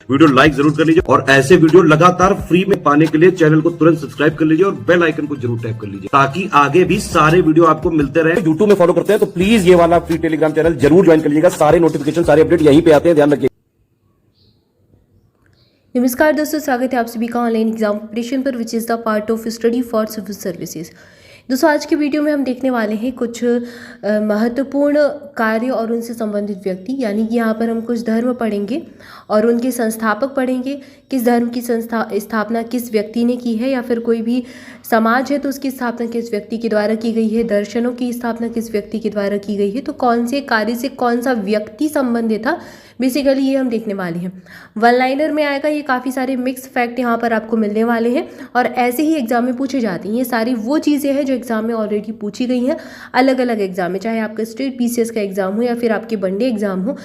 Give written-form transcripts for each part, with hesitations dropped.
Video like जरूर कर लीजिए और ऐसे वीडियो लगातार फ्री में पाने के लिए चैनल को तुरंत सब्सक्राइब कर लीजिए और बेल आइकन को जरूर टैप कर लीजिए ताकि आगे भी सारे वीडियो आपको मिलते रहे। यूट्यूब में फॉलो करते हैं तो प्लीज ये वाला फ्री टेलीग्राम चैनल जरूर ज्वाइन कर लीजिएगा। सारे नोटिफिकेशन सारे अपडेट यहीं पे आते हैं, ध्यान रखिए। नमस्कार दोस्तों, स्वागत है आप सभी का ऑनलाइन एग्जाम प्रिपरेशन पर which is the part of study for civil services. दोस्तों आज के वीडियो में हम देखने वाले हैं कुछ महत्वपूर्ण कार्य और उनसे संबंधित व्यक्ति, यानी कि यहाँ पर हम कुछ धर्म पढ़ेंगे और उनके संस्थापक पढ़ेंगे। किस धर्म की स्थापना किस व्यक्ति ने की है, या फिर कोई भी समाज है तो उसकी स्थापना किस व्यक्ति के द्वारा की गई है, दर्शनों की स्थापना किस व्यक्ति के द्वारा की गई है, तो कौन से कार्य से कौन सा व्यक्ति संबंधित था, बेसिकली ये हम देखने वाले हैं। वन लाइनर में आएगा, ये काफ़ी सारे मिक्स फैक्ट यहाँ पर आपको मिलने वाले हैं और ऐसे ही एग्जाम में पूछे जाते हैं। ये सारी वो चीज़ें हैं जो एग्जाम में ऑलरेडी पूछी गई हैं अलग अलग एग्जाम में, चाहे आपका स्टेट पीसीएस का एग्जाम हो या फिर आपके वनडे एग्जाम हो,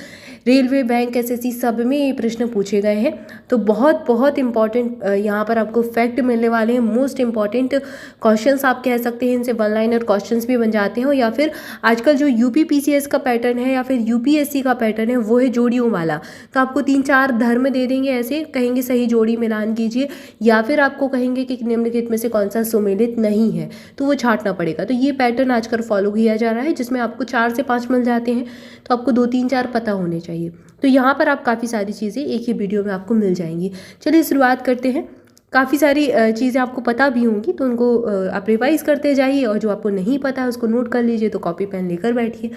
रेलवे, बैंक, एसएससी, सब में ये प्रश्न पूछे गए हैं। तो बहुत इंपॉर्टेंट यहाँ पर आपको फैक्ट मिलने वाले हैं, मोस्ट इंपॉर्टेंट क्वेश्चंस आप कह सकते हैं। इनसे वन लाइनर क्वेश्चंस भी बन जाते हैं, या फिर आजकल जो यूपी पीसीएस का पैटर्न है या फिर यूपीएससी का पैटर्न है वो है जोड़ियों वाला। तो आपको 3-4 धर्म दे देंगे, ऐसे कहेंगे सही जोड़ी मिलान कीजिए, या फिर आपको कहेंगे कि निम्नलिखित में से कौन सा सुमेलित नहीं है, तो वो छांटना पड़ेगा। तो ये पैटर्न आजकल फॉलो किया जा रहा है जिसमें आपको 4 से 5 मिल जाते हैं, तो आपको 2-3-4 पता होने चाहिए। तो यहाँ पर आप काफ़ी सारी चीज़ें एक ही वीडियो में आपको मिल जाएंगी। चलिए शुरुआत करते हैं। काफ़ी सारी चीज़ें आपको पता भी होंगी तो उनको आप रिवाइज करते जाइए, और जो आपको नहीं पता है उसको नोट कर लीजिए, तो कॉपी पेन लेकर बैठिए।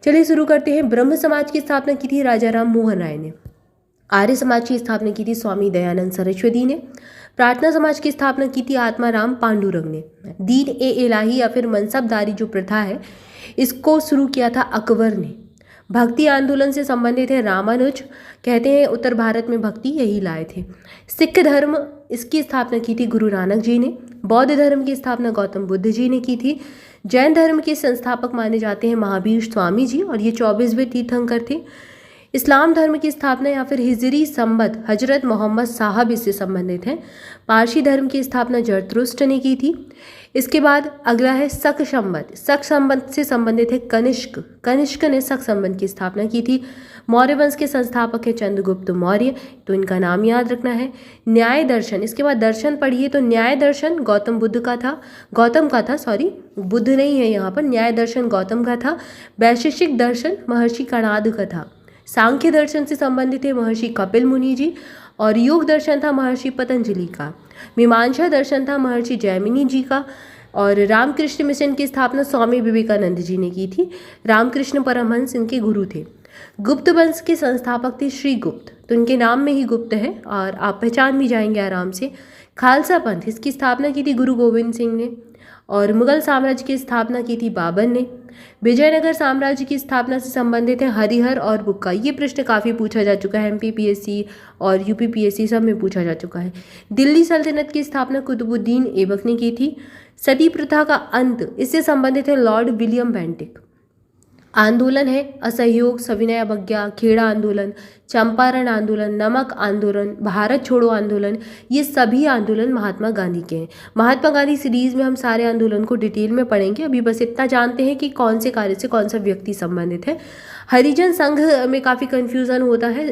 चलिए शुरू करते हैं। ब्रह्म समाज की स्थापना की थी राजा राम मोहन राय ने। आर्य समाज की स्थापना की थी स्वामी दयानंद सरस्वती ने। प्रार्थना समाज की स्थापना की थी आत्मा राम पांडुरंग ने। दीन ए इलाही या फिर मनसबदारी जो प्रथा है इसको शुरू किया था अकबर ने। भक्ति आंदोलन से संबंधित है रामानुज, कहते हैं उत्तर भारत में भक्ति यही लाए थे। सिख धर्म, इसकी स्थापना की थी गुरु नानक जी ने। बौद्ध धर्म की स्थापना गौतम बुद्ध जी ने की थी। जैन धर्म के संस्थापक माने जाते हैं महावीर स्वामी जी, और ये 24वें तीर्थंकर थे। इस्लाम धर्म की स्थापना या फिर हिजरी संबत हजरत मोहम्मद साहब इससे संबंधित हैं। पारसी धर्म की स्थापना जरतुष्ट ने की थी। इसके बाद अगला है शक संबत। शक संबत से संबंधित है कनिष्क। कनिष्क ने शक संबत की स्थापना की थी। मौर्य वंश के संस्थापक है चंद्रगुप्त मौर्य, तो इनका नाम याद रखना है। न्याय दर्शन, इसके बाद दर्शन पढ़िए, तो न्याय दर्शन गौतम का था, सॉरी बुद्ध नहीं है यहाँ पर, न्याय दर्शन गौतम का था। वैशेषिक दर्शन महर्षि कणाद का था। सांख्य दर्शन से संबंधित है महर्षि कपिल मुनि जी, और योग दर्शन था महर्षि पतंजलि का। मीमांसा दर्शन था महर्षि जैमिनी जी का, और रामकृष्ण मिशन की स्थापना स्वामी विवेकानंद जी ने की थी। रामकृष्ण परमहंस इनके गुरु थे। गुप्त वंश के संस्थापक थे श्री गुप्त, तो इनके नाम में ही गुप्त है और आप पहचान भी जाएंगे आराम से। खालसा पंथ, इसकी स्थापना की थी गुरु गोविंद सिंह ने, और मुगल साम्राज्य की स्थापना की थी बाबर ने। विजयनगर साम्राज्य की स्थापना से संबंधित है हरिहर और बुक्का। ये प्रश्न काफ़ी पूछा जा चुका है, एमपीपीएससी और यूपीपीएससी सब में पूछा जा चुका है। दिल्ली सल्तनत की स्थापना कुतुबुद्दीन ऐबक ने की थी। सती प्रथा का अंत, इससे संबंधित है लॉर्ड विलियम बेंटिक। आंदोलन है असहयोग, सविनय अवज्ञा, खेड़ा आंदोलन, चंपारण आंदोलन, नमक आंदोलन, भारत छोड़ो आंदोलन, ये सभी आंदोलन महात्मा गांधी के हैं। महात्मा गांधी सीरीज में हम सारे आंदोलन को डिटेल में पढ़ेंगे। अभी बस इतना जानते हैं कि कौन से कार्य से कौन सा व्यक्ति संबंधित है। हरिजन संघ में काफ़ी कन्फ्यूज़न होता है,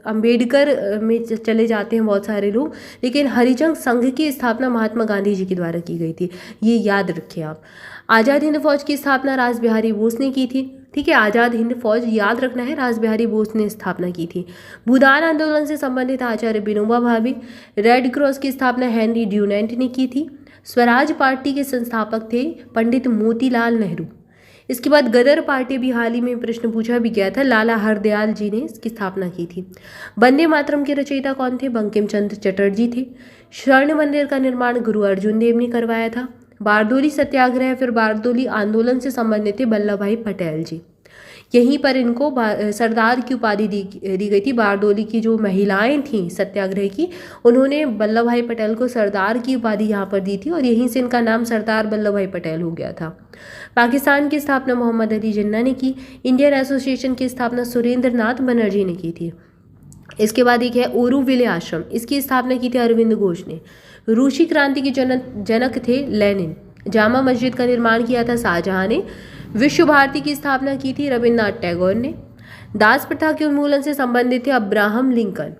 अंबेडकर में चले जाते हैं बहुत सारे लोग, लेकिन हरिजन संघ की स्थापना महात्मा गांधी जी के द्वारा की गई थी, ये याद रखें आप। आज़ाद हिंद फौज की स्थापना रास बिहारी बोस ने की थी, ठीक है, आज़ाद हिंद फौज याद रखना है, रास बिहारी बोस ने स्थापना की थी। भूदान आंदोलन से संबंधित आचार्य विनोबा भावे। रेड क्रॉस की स्थापना हेनरी ड्यूनेंट ने की थी। स्वराज पार्टी के संस्थापक थे पंडित मोतीलाल नेहरू। इसके बाद गदर पार्टी भी हाल ही में प्रश्न पूछा भी गया था, लाला हरदयाल जी ने इसकी स्थापना की थी। वंदे मातरम के रचयिता कौन थे? बंकिम चंद्र चटर्जी थे। स्वर्ण मंदिर का निर्माण गुरु अर्जुन देव ने करवाया था। बारदोली सत्याग्रह फिर बारदोली आंदोलन से संबंधित थे वल्लभ भाई पटेल जी। यहीं पर इनको सरदार की उपाधि दी गई थी। बारदोली की जो महिलाएं थीं सत्याग्रह की, उन्होंने वल्लभ भाई पटेल को सरदार की उपाधि यहाँ पर दी थी, और यहीं से इनका नाम सरदार वल्लभ भाई पटेल हो गया था। पाकिस्तान की स्थापना मोहम्मद अली जिन्ना ने की। इंडियन एसोसिएशन की स्थापना सुरेंद्र नाथ बनर्जी ने की थी। इसके बाद एक है ओरूविले आश्रम, इसकी स्थापना की थी अरविंद घोष ने। रूसी क्रांति के जनक थे लेनिन। जामा मस्जिद का निर्माण किया था शाहजहां ने। विश्व भारती की स्थापना की थी रविन्द्रनाथ टैगोर ने। दास प्रथा के उन्मूलन से संबंधित थे अब्राहम लिंकन।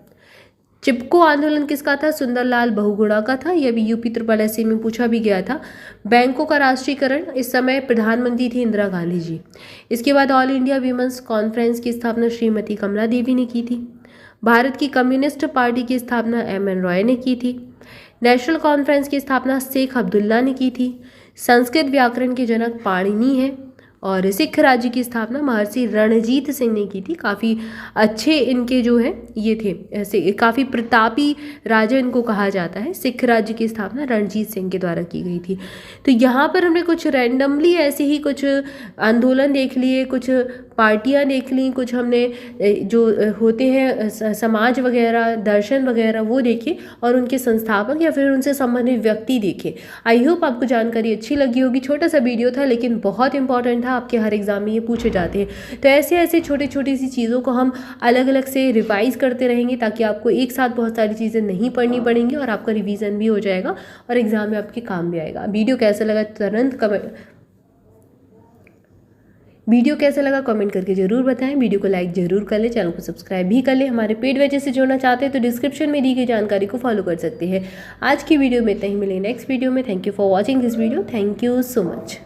चिपको आंदोलन किसका था? सुंदरलाल बहुगुणा का था। यह भी यूपी ट्रिपल एससी में पूछा भी गया था। बैंकों का राष्ट्रीयकरण, इस समय प्रधानमंत्री थी इंदिरा गांधी जी। इसके बाद ऑल इंडिया वीमेंस कॉन्फ्रेंस की स्थापना श्रीमती कमला देवी ने की थी। भारत की कम्युनिस्ट पार्टी की स्थापना एम.एन. रॉय ने की थी। नेशनल कॉन्फ्रेंस की स्थापना शेख अब्दुल्ला ने की थी। संस्कृत व्याकरण के जनक पाणिनि हैं। और सिख राज्य की स्थापना महर्षि रणजीत सिंह ने की थी। काफ़ी अच्छे इनके जो है ये थे, ऐसे काफ़ी प्रतापी राजा इनको कहा जाता है। सिख राज्य की स्थापना रणजीत सिंह के द्वारा की गई थी। तो यहाँ पर हमने कुछ रैंडमली ऐसे ही कुछ आंदोलन देख लिए, कुछ पार्टियाँ देख ली, कुछ हमने जो होते हैं समाज वगैरह, दर्शन वगैरह वो देखे और उनके संस्थापक या फिर उनसे संबंधित व्यक्ति देखे। आई होप आपको जानकारी अच्छी लगी होगी। छोटा सा वीडियो था लेकिन बहुत इंपॉर्टेंट था, आपके हर एग्जाम में ये पूछे जाते हैं। तो ऐसे ऐसे छोटी छोटी सी चीज़ों को हम अलग अलग से रिवाइज करते रहेंगे ताकि आपको एक साथ बहुत सारी चीज़ें नहीं पढ़नी पड़ेंगी और आपका रिवीजन भी हो जाएगा और एग्जाम में आपके काम भी आएगा। वीडियो कैसा लगा कमेंट करके जरूर बताएं। वीडियो को लाइक जरूर कर ले, चैनल को सब्सक्राइब भी कर ले। हमारे पेड वजह से जुड़ना चाहते हैं तो डिस्क्रिप्शन में दी गई जानकारी को फॉलो कर सकते हैं। आज की वीडियो में इतना ही, मिलेंगे नेक्स्ट वीडियो में। Thank you for watching this video. Thank you so much.